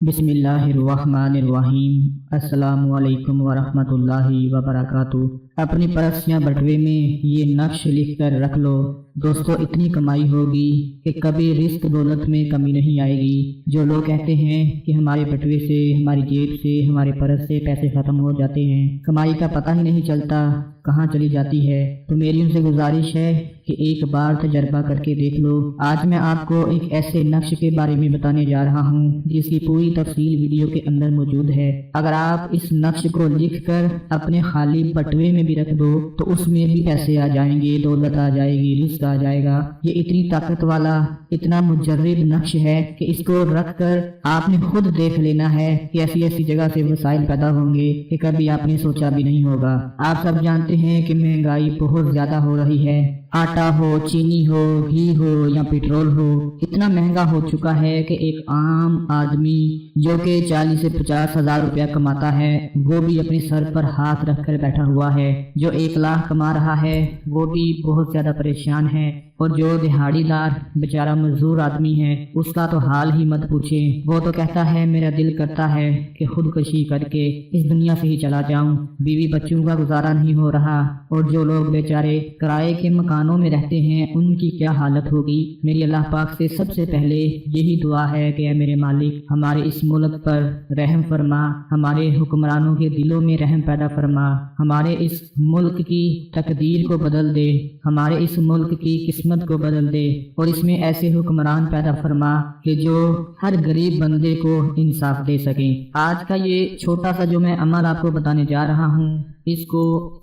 बिस्मिल्लाहिर्रहमानिर्रहीम। अस्सलामुअलैकुम वरहमतुल्लाहि वबरकातुहू। अपनी पर्स या बटुए में ये नक्श लिख कर रख लो। दोस्तों, इतनी कमाई होगी कि कभी रिस्क दौलत में कमी नहीं आएगी। जो लोग कहते हैं कि हमारे बटुए से, हमारी जेब से, हमारे पर्स से पैसे ख़त्म हो जाते हैं, कमाई का पता ही नहीं चलता कहाँ चली जाती है, तो मेरी उनसे गुजारिश है कि एक बार तजर्बा करके देख लो। आज मैं आपको एक ऐसे नक्श के बारे में बताने जा रहा हूँ जिसकी पूरी तफसील वीडियो के अंदर मौजूद है। अगर आप इस नक्श को लिख कर अपने खाली बटुए में भी रख दो तो उसमें भी पैसे आ जाएंगे, दौलत आ जाएगी, रिस्क आ जाएगा। ये इतनी ताकत वाला, इतना मुजर्रिब नक्श है कि इसको रख कर आपने खुद देख लेना है कि ऐसी ऐसी जगह से वसाइल पैदा होंगे कि कभी आपने सोचा भी नहीं होगा। आप सब जानते हैं कि महंगाई बहुत ज्यादा हो रही है। आटा हो, चीनी हो, घी हो या पेट्रोल हो, इतना महंगा हो चुका है कि एक आम आदमी जो कि 40 से 50 हजार रुपया कमाता है वो भी अपने सर पर हाथ रखकर बैठा हुआ है। जो 1 लाख कमा रहा है वो भी बहुत ज्यादा परेशान है, और जो दिहाड़ीदार बेचारा मजदूर आदमी है उसका तो हाल ही मत पूछे। वो तो कहता है मेरा दिल करता है कि खुदकशी करके इस दुनिया से ही चला जाऊं, बीवी बच्चों का गुजारा नहीं हो रहा। और जो लोग बेचारे किराए के मकानों में रहते हैं उनकी क्या हालत होगी। मेरी अल्लाह पाक से सबसे पहले यही दुआ है कि ऐ मेरे मालिक, हमारे इस मुल्क पर रहम फरमा, हमारे हुक्मरानों के दिलों में रहम पैदा फरमा, हमारे इस मुल्क की तकदीर को बदल दे, हमारे इस मुल्क की किस्मत को बदल दे, और इसमें ऐसे हुक्मरान पैदा फरमा कि जो हर गरीब बंदे को इंसाफ दे सकें। आज का ये छोटा सा जो मैं अमल आपको बताने जा रहा हूँ, इसको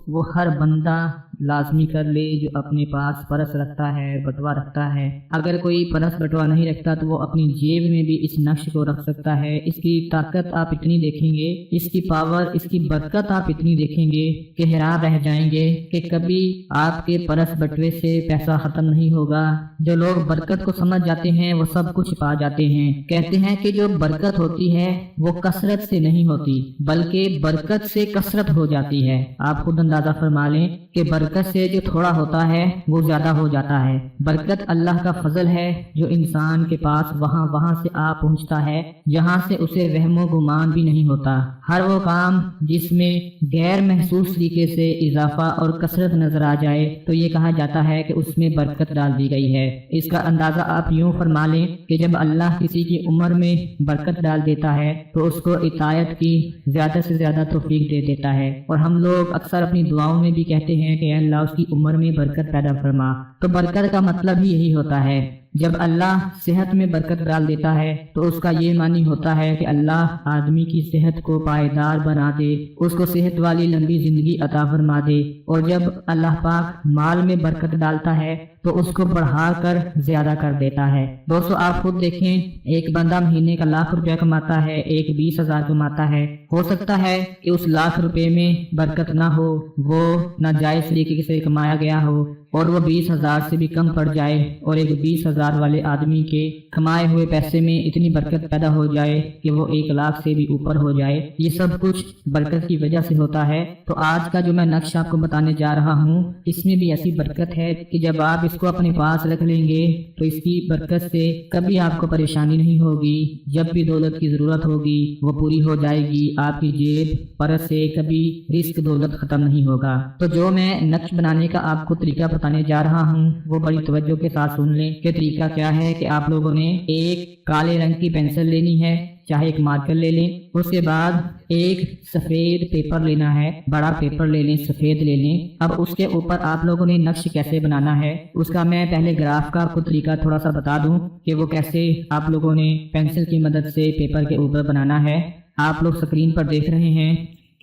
वो हर बंदा लाजमी कर ले जो अपने पास परस रखता है, बटुआ रखता है। अगर कोई परस बटुआ नहीं रखता तो वो अपनी जेब में भी इस नक्श को रख सकता है। इसकी ताकत आप इतनी देखेंगे, इसकी पावर, इसकी बरकत आप इतनी देखेंगे कि हैरान रह जाएंगे कि कभी आपके परस बटुए से पैसा खत्म नहीं होगा। जो लोग बरकत को समझ जाते हैं वो सब कुछ पा जाते हैं। कहते हैं कि जो बरकत होती है वो कसरत से नहीं होती बल्कि बरकत से कसरत हो जाती है। आप खुद अंदाजा फरमा लें कि बरकत से जो थोड़ा होता है वो ज्यादा हो जाता है। बरकत अल्लाह का फजल है जो इंसान के पास वहाँ से आ पहुँचता है जहाँ से उसे वहमो गुमान भी नहीं होता। हर वो काम जिसमें गैर महसूस तरीके से इजाफा और कसरत नजर आ जाए तो ये कहा जाता है कि उसमें बरकत डाल दी गई है। इसका अंदाजा आप यूं फरमा लें कि जब अल्लाह किसी की उम्र में बरकत डाल देता है तो उसको इतायत की ज्यादा से ज्यादा तौफीक दे देता है। और हम लोग अक्सर अपनी दुआओं में भी कहते हैं कि अल्लाह उसकी उम्र में बरकत पैदा फरमा। तो बरकत का मतलब ही यही होता है। जब अल्लाह सेहत में बरकत डाल देता है तो उसका ये मानी होता है कि अल्लाह आदमी की सेहत को पायदार बना दे, उसको सेहत वाली लंबी जिंदगी अता फरमा दे। और जब अल्लाह पाक माल में बरकत डालता है तो उसको बढ़ा कर ज्यादा कर देता है। दोस्तों, आप खुद देखें, एक बंदा महीने का 1,00,000 रुपया कमाता है, एक 20,000 कमाता है। हो सकता है कि उस 1,00,000 रुपए में बरकत ना हो, वो नाजायज तरीके से कमाया गया हो और वो 20,000 से भी कम पड़ जाए, और एक 20,000 वाले आदमी के कमाए हुए पैसे में इतनी बरकत पैदा हो जाए कि वो 1,00,000 से भी ऊपर हो जाए। ये सब कुछ बरकत की वजह से होता है। तो आज का जो मैं नक्शा आपको बताने जा रहा हूँ इसमें भी ऐसी बरकत है कि जब आप इसको अपने पास रख लेंगे तो इसकी बरकत से कभी आपको परेशानी नहीं होगी। जब भी दौलत की जरूरत होगी वो पूरी हो जाएगी। आपकी जेब परस से कभी रिस्क दौलत खत्म नहीं होगा। तो जो मैं नक्श बनाने का आपको तरीका बताने जा रहा हूँ वो बड़ी तवज्जो के साथ सुन लें कि तरीका क्या है। कि आप लोगों ने एक काले रंग की पेंसिल लेनी है, चाहे एक मार्कर ले लें। उसके बाद एक सफेद पेपर लेना है, बड़ा पेपर ले लें, सफेद ले लें। अब उसके ऊपर आप लोगों ने नक्श कैसे बनाना है उसका मैं पहले ग्राफ का आपको तरीका थोड़ा सा बता दूं कि वो कैसे आप लोगों ने पेंसिल की मदद से पेपर के ऊपर बनाना है। आप लोग स्क्रीन पर देख रहे हैं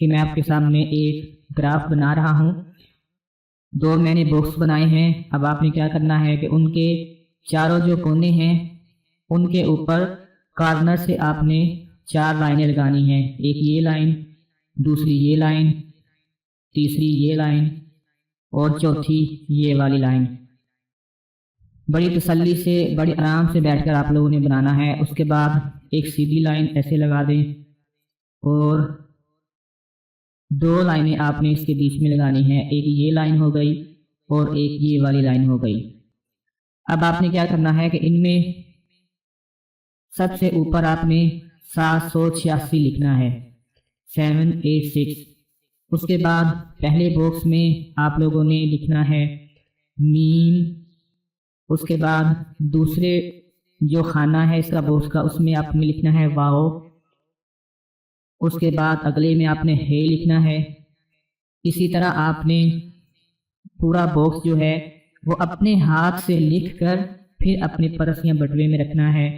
कि मैं आपके सामने एक ग्राफ बना रहा हूँ। 2 मैंने बॉक्स बनाए हैं। अब आपने क्या करना है कि उनके चारों जो कोने हैं उनके ऊपर कॉर्नर से आपने 4 लाइनें लगानी हैं। एक ये लाइन, दूसरी ये लाइन, तीसरी ये लाइन और चौथी ये वाली लाइन। बड़ी तसल्ली से, बड़ी आराम से बैठकर आप लोगों ने बनाना है। उसके बाद एक सीधी लाइन ऐसे लगा दें और 2 लाइनें आपने इसके बीच में लगानी है। एक ये लाइन हो गई और एक ये वाली लाइन हो गई। अब आपने क्या करना है कि इनमें सबसे ऊपर आपने 786 لکھنا ہے، 786۔ اس کے بعد پہلے باکس میں آپ لوگوں نے لکھنا ہے میم، اس کے بعد دوسرے جو خانہ ہے اس کا باکس کا اس میں آپ نے لکھنا ہے واو، اس کے بعد اگلے میں آپ نے ہے لکھنا ہے۔ اسی طرح آپ نے پورا باکس جو ہے وہ اپنے ہاتھ سے لکھ کر پھر اپنے پرس یا بٹوے میں رکھنا ہے۔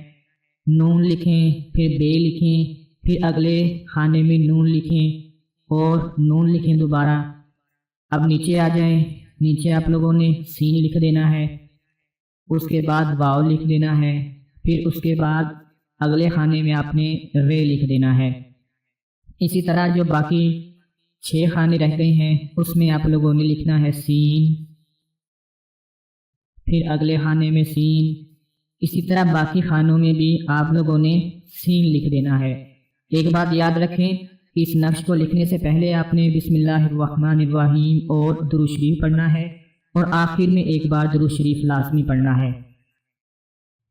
نون لکھیں، پھر بے لکھیں، پھر اگلے خانے میں نون لکھیں اور نون لکھیں دوبارہ۔ اب نیچے آ جائیں، نیچے آپ لوگوں نے سین لکھ دینا ہے، اس کے بعد واو لکھ دینا ہے، پھر اس کے بعد اگلے خانے میں آپ نے رے لکھ دینا ہے۔ اسی طرح جو باقی 6 خانے رہ گئے ہیں اس میں آپ لوگوں نے لکھنا ہے سین، پھر اگلے خانے میں سین، اسی طرح باقی خانوں میں بھی آپ لوگوں نے سین لکھ دینا ہے۔ ایک بات یاد رکھیں، اس نقش کو لکھنے سے پہلے آپ نے بسم اللہ الرحمن الرحیم اور درود شریف پڑھنا ہے، اور آخر میں ایک بار درود شریف لازمی پڑھنا ہے۔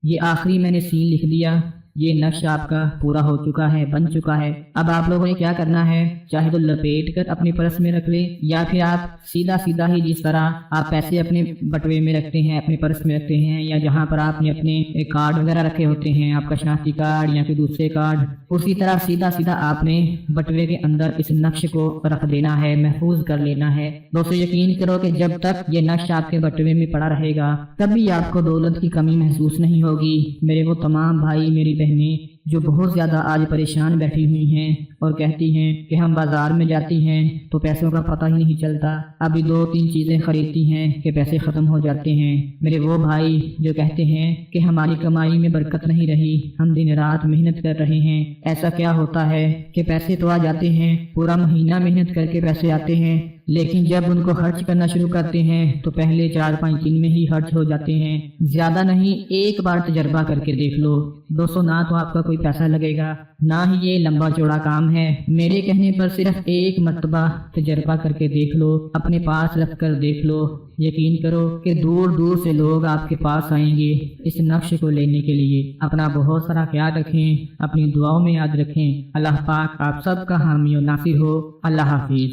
یہ آخری میں نے سین لکھ دیا، یہ نقش آپ کا پورا ہو چکا ہے، بن چکا ہے۔ اب آپ لوگوں نے کیا کرنا ہے، چاہے تو لپیٹ کر اپنے پرس میں رکھ لیں، یا پھر آپ سیدھا ہی جس طرح آپ پیسے اپنے بٹوے میں رکھتے ہیں، اپنے پرس میں رکھتے ہیں، یا جہاں پر آپ نے اپنے کارڈ وغیرہ رکھے ہوتے ہیں، آپ کا شناختی کارڈ یا پھر دوسرے کارڈ، اسی طرح سیدھا آپ نے بٹوے کے اندر اس نقش کو رکھ دینا ہے، محفوظ کر لینا ہے۔ دوستو یقین کرو کہ جب تک یہ نقش آپ کے بٹوے میں پڑا رہے گا کبھی آپ کو دولت کی کمی محسوس نہیں ہوگی۔ میرے وہ تمام بھائی میری بہنیں جو بہت زیادہ آج پریشان بیٹھی ہوئی ہیں اور کہتی ہیں کہ ہم بازار میں جاتی ہیں تو پیسوں کا پتہ ہی نہیں چلتا، ابھی 2-3 چیزیں خریدتی ہیں کہ پیسے ختم ہو جاتے ہیں۔ میرے وہ بھائی جو کہتے ہیں کہ ہماری کمائی میں برکت نہیں رہی، ہم دن رات محنت کر رہے ہیں، ایسا کیا ہوتا ہے کہ پیسے تو آ جاتے ہیں، پورا مہینہ محنت کر کے پیسے آتے ہیں، لیکن جب ان کو خرچ کرنا شروع کرتے ہیں تو پہلے 4-5 دن میں ہی خرچ ہو جاتے ہیں۔ زیادہ نہیں، ایک بار تجربہ کر کے دیکھ لو دوستو، نہ تو آپ کا کوئی پیسہ لگے گا، نہ ہی یہ لمبا چوڑا کام ہے۔ میرے کہنے پر صرف ایک مرتبہ تجربہ کر کے دیکھ لو، اپنے پاس رکھ کر دیکھ لو، یقین کرو کہ دور دور سے لوگ آپ کے پاس آئیں گے اس نقش کو لینے کے لیے۔ اپنا بہت سارا خیال رکھیں، اپنی دعاؤں میں یاد رکھیں۔ اللہ پاک آپ سب کا حامی و ناصر ہو۔ اللہ حافظ۔